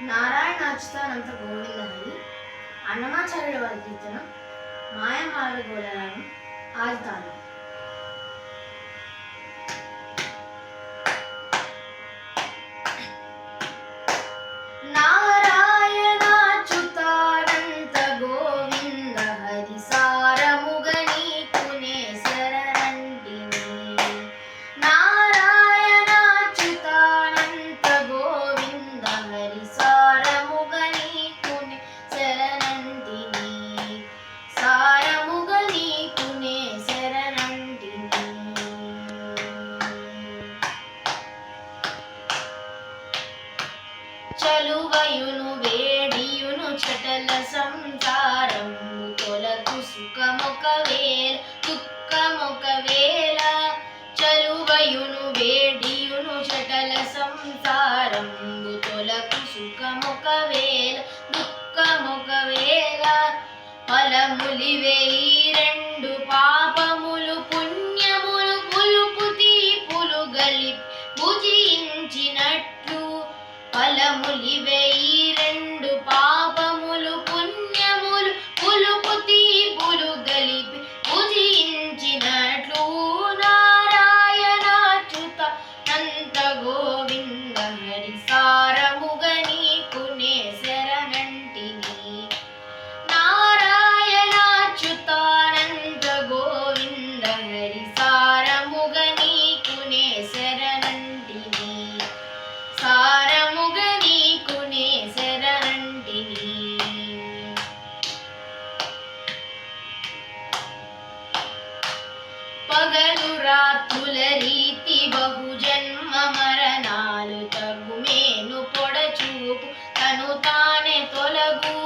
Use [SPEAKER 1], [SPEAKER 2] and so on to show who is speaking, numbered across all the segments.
[SPEAKER 1] నారాయణాచ్యుతానంత గోవింద హరి అన్నమాచార్యుల వారి కీర్తన మాయమాల గోళరాగం ఆదితాళం. నారాయణాచ్యుతానంత గోవింద హరి సారముగ నీకునే శరణంటిని. నారాయణాచ్యుతానంత గోవింద హరి సారముగ నీకునే శరణంటిని. సారముగ నీకునే శరణంటిని. చలువయును వేడియును చటల సంసారము తొలగు సుఖమొకవేళ దుఃఖమొకవేళ. చలువయును వేడియును చటల సంసారము తొలగు సుఖమొకవేళ దుఃఖమొకవేళ. ఫలములివే ఈ రెండు పాపములు పుణ్యములు పులుపు తీపులు గలిపి భుజించినట్లు. ఫలములివే ఈ రెండు పాపములు పుణ్యములు పులుపు తీపులు గలిపి భుజించినట్లు. నారాయణాచ్యుతానంత గోవింద హరి సారముగ నీకునే శరణంటిని. నారాయణాచ్యుతానంత గోవింద హరి సారముగ నీకునే శరణంటిని. సారముగ నీకునే శరణంటిని. పగలు రాత్రుల రీతి బహుజన్మ మరణాలు తగుమేను పొడచూపు తను తానే తొలగు.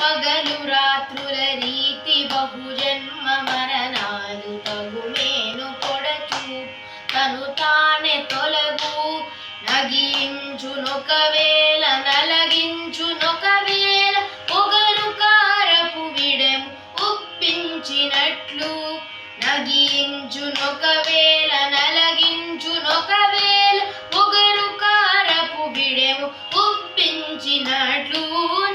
[SPEAKER 1] పగలు రాత్రుల రీతి బహుజన్మ మరణాలు తగుమేను పొడచూపు తను తానే తొలగు. నగించునొకవేళ నలగించునొకవేళ పొగరు కారపు విడెము ఉప్పించినట్లు. నగించునొకవేళ నలగించునొకవేళ పొగరు కారపు విడెము ఉప్పించినట్లు.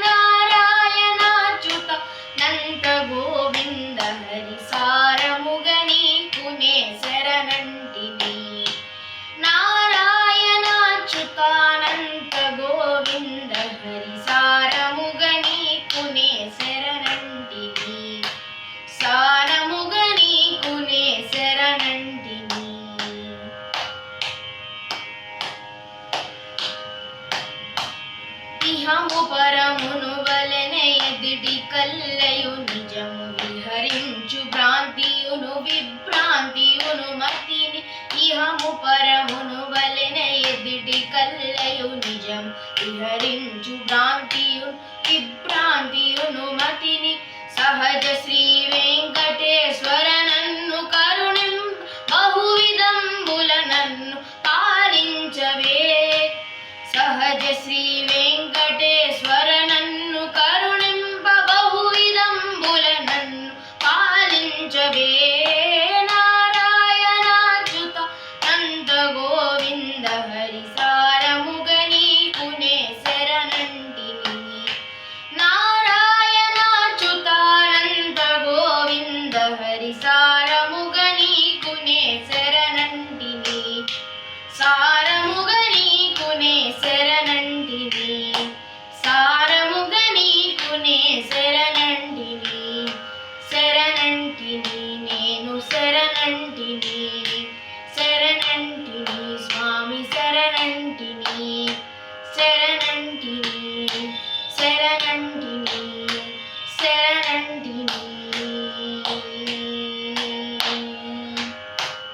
[SPEAKER 1] నారాయణాచ్యుతానంత గోవింద హరి సారముగ నీకునే శరణంటిని. నారాయణాచ్యుతానంత గోవింద హరి సారముగ నీకునే శరణంటిని. సారముగ నీకునే శరణంటిని. ఇహము పరమును వలెనే ఎదిటి కల్లయు నిజము విహరించు భ్రాంతియును విభ్రాంతియును మతిని. ఇహము పరమును వలెనే ఎదిటి కల్లయు నిజము విహరించు భ్రాంతియును విభ్రాంతియును మతిని. సహజ శ్రీ వెంకటేశ్వర నన్ను కరుణిం బహువిధంబుల నన్ను పాలించవే. సహజ శ్రీ వెంకటేశ్వర